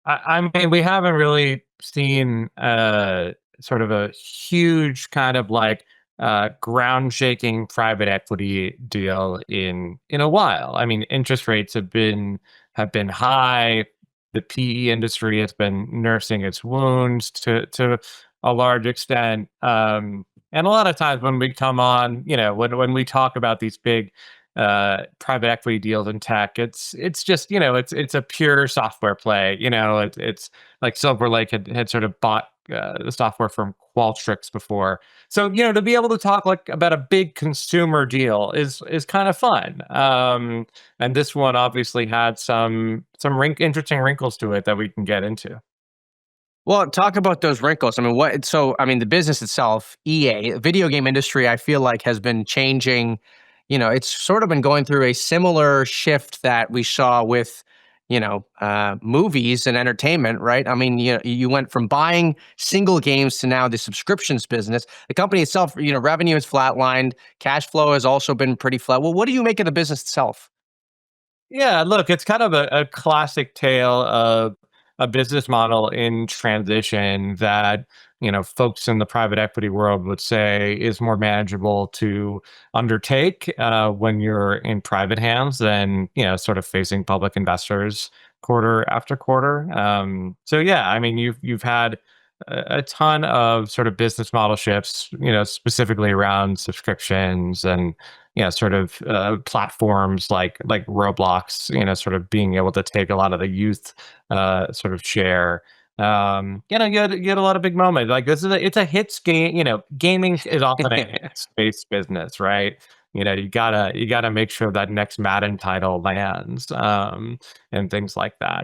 I mean, we haven't really seen sort of a huge kind of like ground shaking private equity deal in a while. I mean, interest rates have been high. The PE industry has been nursing its wounds to a large extent. And a lot of times when we come on, when we talk about these big private equity deals in tech, it's just it's a pure software play. It's like Silver Lake had sort of bought the software from Qualtrics before, so to be able to talk like about a big consumer deal is kind of fun. And this one obviously had some interesting wrinkles to it that we can get into. Well, talk about those wrinkles. I mean, the business itself, EA, video game industry, I feel like has been changing. It's sort of been going through a similar shift that we saw with, movies and entertainment, right? I mean, you went from buying single games to now the subscriptions business. The company itself, revenue is flatlined, cash flow has also been pretty flat. Well, what do you make of the business itself? Yeah, look, it's kind of a classic tale of a business model in transition that, folks in the private equity world would say is more manageable to undertake when you're in private hands than, sort of facing public investors quarter after quarter. So yeah, I mean, you've had a ton of sort of business model shifts, specifically around subscriptions and sort of platforms like Roblox, sort of being able to take a lot of the youth sort of share. You had a lot of big moments. Like it's a hits game. Gaming is often a hits-based business, right? You gotta make sure that next Madden title lands, and things like that.